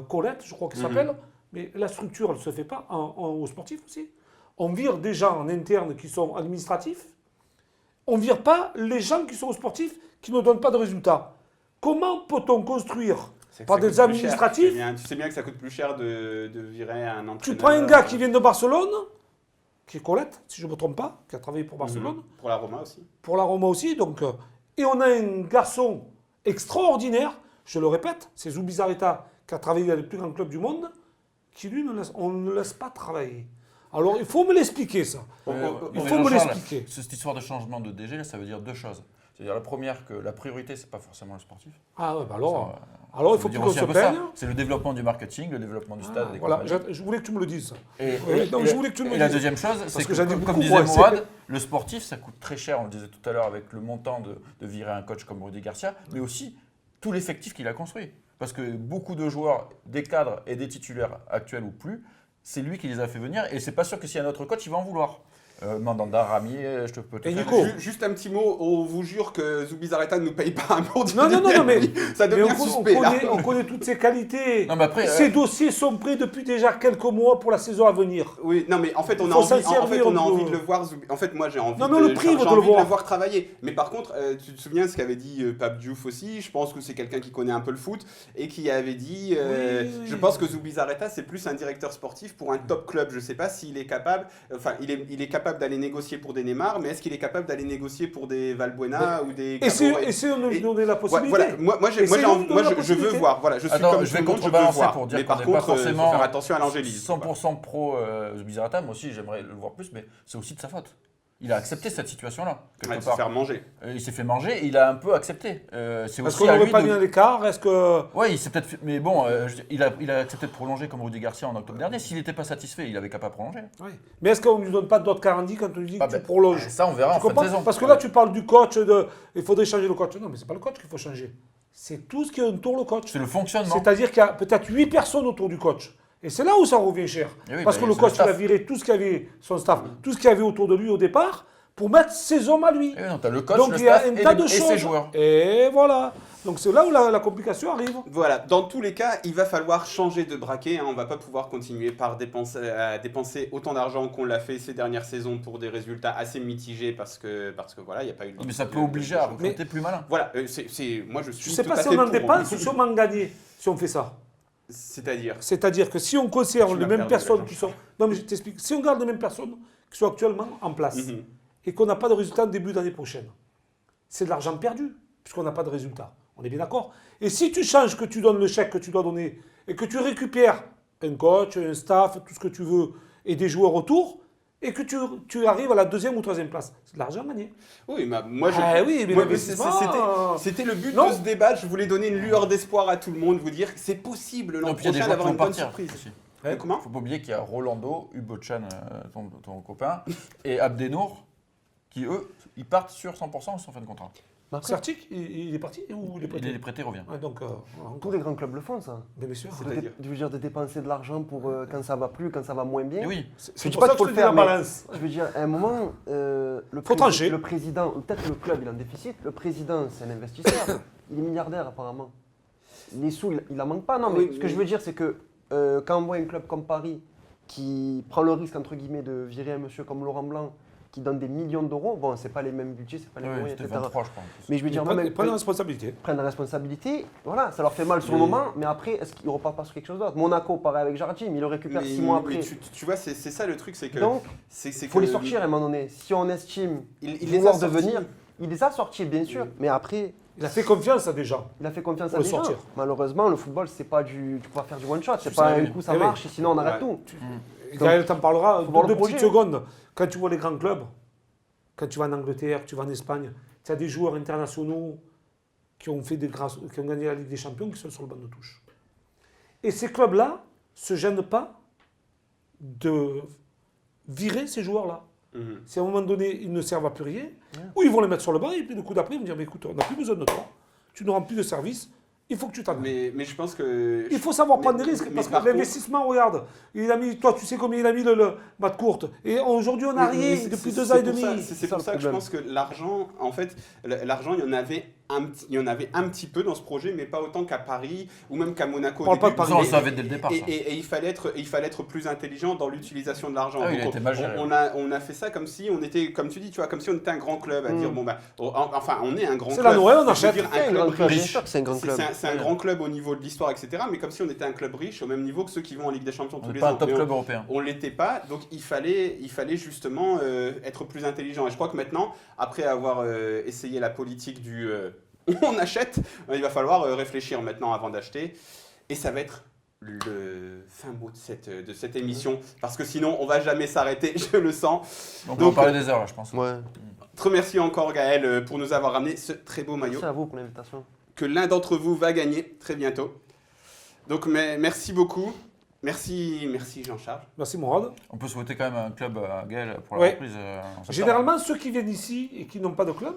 Colette, je crois qu'il s'appelle, mais la structure, elle ne se fait pas aux sportifs aussi. On vire des gens en interne qui sont administratifs, on ne vire pas les gens qui sont aux sportifs qui ne donnent pas de résultats. Comment peut-on construire C'est que par ça coûte des plus administratifs? cher. Tu sais bien que ça coûte plus cher de virer un entraîneur. Tu prends un gars qui vient de Barcelone, qui est Colette, si je ne me trompe pas, qui a travaillé pour Barcelone, Pour la Roma aussi. pour la Roma aussi. Donc, et on a un garçon extraordinaire, je le répète, c'est Zubizarreta, qui a travaillé dans les plus grands clubs du monde, qui lui, on ne le laisse pas travailler. Alors, il faut me l'expliquer, ça. Il faut me l'expliquer. Cette histoire de changement de DG, là, ça veut dire deux choses. C'est-à-dire la première, que la priorité, c'est pas forcément le sportif. Ah ouais, bah alors il faut plus qu'on se peigne. C'est le développement du marketing, le développement du stade. Voilà, compagnies. je voulais que tu me le dises. Ça. Je voulais que tu me le la dises. deuxième chose, c'est que j'en ai que, beaucoup, comme disait moi, Mourad, le sportif, ça coûte très cher, on le disait tout à l'heure, avec le montant de virer un coach comme Rudy Garcia, mais aussi tout l'effectif qu'il a construit. Parce que beaucoup de joueurs, des cadres et des titulaires actuels ou plus, c'est lui qui les a fait venir, et c'est pas sûr que s'il y a un autre coach, il va en vouloir. Mandanda, Rami, je te peux te Et faire- Nico, Juste un petit mot, on vous jure que Zubizarreta ne nous paye pas un pour Non, mais ça devient on suspect là. on connaît toutes ses qualités. Non, mais après, Ces dossiers sont prêts depuis déjà quelques mois pour la saison à venir. Oui, non mais en fait on a Faut s'en envie, servir, on a Nico. envie de le voir. En fait moi j'ai envie, Non, mais on le prive de le voir. travailler. Mais par contre, tu te souviens ce qu'avait dit Pape Diouf aussi. Je pense que c'est quelqu'un qui connaît un peu le foot et qui avait dit. Oui. Je pense que Zubizarreta c'est plus un directeur sportif pour un top club. Je sais pas s'il est capable. Enfin il est capable d'aller négocier pour des Neymar, mais est-ce qu'il est capable d'aller négocier pour des Valbuena ou des Caboret? Essayons de lui donner la Ouais, possibilité. voilà, moi je veux voir. Voilà, je suis Attends, comme je tout vais le monde, je veux contrebalancer voir. pour dire Mais qu'on par n'est pas contre, il faut forcément faire attention à l'angélisme. 100% pro Zubizarreta, moi aussi j'aimerais le voir plus, mais c'est aussi de sa faute. Il a accepté cette situation-là, quelque Ouais, de se part. faire manger. Il s'est fait manger et il a un peu accepté. C'est Est-ce aussi qu'on à n'aurait lui pas de... mis un écart? Est-ce que. Ouais, il s'est peut-être fait... Mais bon, il a accepté de prolonger comme Rudy Garcia en octobre dernier. S'il n'était pas satisfait, il avait qu'à pas prolonger. Oui. Mais est-ce qu'on ne lui donne pas d'autres garanties quand on lui dit que Ah tu ben, prolonges? Ça, on verra Tu en fin de comprends? saison. Parce que là, tu parles du coach, il faudrait changer le coach. Non, mais c'est pas le coach qu'il faut changer. C'est tout ce qui entoure le coach. C'est le fonctionnement. C'est-à-dire qu'il y a peut-être 8 personnes autour du coach. Et c'est là où ça revient cher. Et oui, Parce bah, que le c'est coach, le il a staff. viré tout ce qu'il y avait, son staff, tout ce qu'il y avait autour de lui au départ, pour mettre ses hommes à lui. Et non, t'as le coach, Donc le il y a staff un tas de et choses. ses joueurs. Et voilà. Donc c'est là où la complication arrive. Voilà, dans tous les cas, il va falloir changer de braquet. On va pas pouvoir continuer par dépenser autant d'argent qu'on l'a fait ces dernières saisons pour des résultats assez mitigés parce que voilà, il n'y a pas eu de. Mais ça peut obliger à recruter plus malin. Voilà, moi je Je suis. ne sais tout pas à si fait on en pour. dépense ou si on en gagne si on fait ça. C'est-à-dire. C'est-à-dire que si on conserve Tu les m'as mêmes perdu, personnes là. qui sont. Non, mais je t'explique. Si on garde les mêmes personnes qui sont actuellement en place Mhm. et qu'on n'a pas de résultat en début d'année prochaine, c'est de l'argent perdu, puisqu'on n'a pas de résultat. On est bien d'accord? Et si tu changes, que tu donnes le chèque que tu dois donner et que tu récupères un coach, un staff, tout ce que tu veux et des joueurs autour, et que tu arrives à la 2e ou 3e place, c'est de l'argent gagné. Oui, moi je. Ah oui, mais moi, l'investissement, c'était le but Non. de ce débat. Je voulais donner une lueur d'espoir à tout le monde, vous dire que c'est possible l'an Non, puis il y a des prochain joueurs qui d'avoir vont une bonne partir surprise. aussi. Hein, comment? Faut pas oublier qu'il y a Rolando, Ubochan, ton copain, et Abdenour, qui eux, ils partent sur 100% sans fin de contrat. Après, Sertic, il est parti ou il est prêté? Il est prêté, revient. Ouais, donc, voilà, tous les grands clubs le font, ça. mais bien sûr. C'est-à-dire Je veux dire, de dépenser de l'argent pour quand ça va plus, quand ça va moins bien. Et oui, C'est dis pour pas ça qu'il que faut je te le dis faire, la mais- balance. Je veux dire, à un moment, Faut trancher. le président, ou peut-être le club, il est en déficit. Le président, c'est un investisseur. Il est milliardaire, apparemment. Les sous, il en manque pas. Non, mais Oui, ce que je veux dire, c'est que quand on voit un club comme Paris qui prend le risque, entre guillemets, de virer un monsieur comme Laurent Blanc, qui donne des millions d'euros, bon, c'est pas les mêmes budgets, c'est pas les mêmes ouais, moyens, c'était etc. 23, je pense. Mais je veux dire, Ils même prennent la responsabilité. prennent la responsabilité, voilà, ça leur fait mal sur le Mais- moment, mais après, est-ce qu'ils repartent pas sur quelque chose d'autre? Monaco, pareil avec Jardim, il le récupère 6 mois après. mais tu vois, c'est ça le truc, c'est que. Donc, c'est il faut que les sortir à un moment donné. Si on estime Il les vouloir a sortis. devenir, il les a sortis, bien sûr, mais après, Il a fait confiance à des gens. il a fait confiance Pour à le des gens. sortir. Malheureusement, le football, c'est pas du. Tu peux pas faire du one shot, c'est sais, pas oui. un coup ça Eh oui. marche et sinon on arrête Ouais. tout. Gaël t'en parlera faut voir deux le projet. petites secondes. Quand tu vois les grands clubs, quand tu vas en Angleterre, tu vas en Espagne, tu as des joueurs internationaux qui ont gagné la Ligue des Champions qui sont sur le banc de touche. Et ces clubs-là ne se gênent pas de virer ces joueurs-là. Mhm. Si à un moment donné, ils ne servent à plus rien, ou ils vont les mettre sur le banc et puis le coup d'après, ils vont dire mais écoute, on n'a plus besoin de toi, tu ne rends plus de service, il faut que tu t'engages. Mais je pense que... Il faut savoir Mais- prendre des risques mais parce par que l'investissement, regarde, il a mis, toi tu sais combien il a mis le Matt Courte. Et aujourd'hui on n'a Mais rien c'est- depuis c'est- 2 c'est ans et pour demi. ça- C'est pour le ça que je problème. pense que l'argent, en fait, l'argent, il y en avait un petit peu dans ce projet, mais pas autant qu'à Paris ou même qu'à Monaco. au Parle pas début. de Paris. Ça, on le Et- savait dès le départ. ça. Et il fallait être plus intelligent dans l'utilisation de l'argent. Ah oui, il a Donc, été mal géré. on a fait ça comme si on était, comme tu dis, tu vois, comme si on était un grand club, à dire bon bah, enfin, on est un grand C'est club. la Noël, on Je veux achète. dire, C'est un un club grand club, bien riche. sûr que c'est un grand club. C'est un grand club au niveau de l'histoire, etc. Mais comme si on était un club riche, au même niveau que ceux qui vont en Ligue des Champions On tous n'est les pas ans. un top Mais club européen. on l'était pas, donc il fallait justement être plus intelligent. Et je crois que maintenant, après avoir essayé la politique du on achète, il va falloir réfléchir maintenant avant d'acheter. Et ça va être le fin mot de cette émission, parce que sinon on va jamais s'arrêter, je le sens. Donc, on Donc, va parler des heures là, je pense. Ouais. Te remercie encore Gaël pour nous avoir ramené ce très beau maillot Merci à vous pour l'invitation. que l'un d'entre vous va gagner très bientôt. Donc merci beaucoup. Merci Jean-Charles. Merci Mourad. On peut souhaiter quand même un club à Gaël pour la Ouais. reprise. en septembre. Généralement, ceux qui viennent ici et qui n'ont pas de club,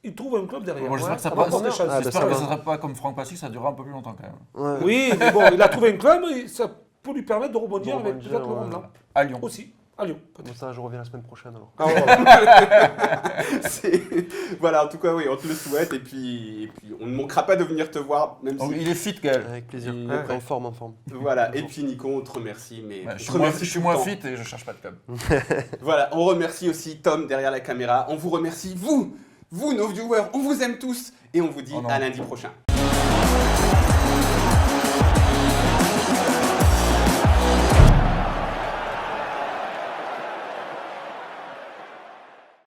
ils trouvent un club derrière. Moi, j'espère que ça On va passe. prendre des chances. Ah, bah, J'espère ça que va. ça ne sera pas comme Franck Passy, que ça durera un peu plus longtemps quand même. Ouais. Oui, mais bon, il a trouvé un club, et ça peut lui permettre de rebondir De avec rebondir, peut-être le ouais. Mont Blanc. À Lyon. Aussi, à Lyon. Comme ça, je reviens la semaine prochaine alors. Ah, voilà. Voilà, en tout cas, oui, on te le souhaite. Et puis on ne manquera pas de venir te voir, même Donc, si... il est fit, Gaël. Avec plaisir. Il- Ouais. En forme, en forme. Voilà, et puis Nico, on te remercie. Mais Ouais, on je te suis moins, remercie je suis tout moins le temps. fit et je cherche pas de club. Voilà, on remercie aussi Tom derrière la caméra. On vous remercie, vous, nos viewers. On vous aime tous. Et on vous dit Oh non. à lundi prochain.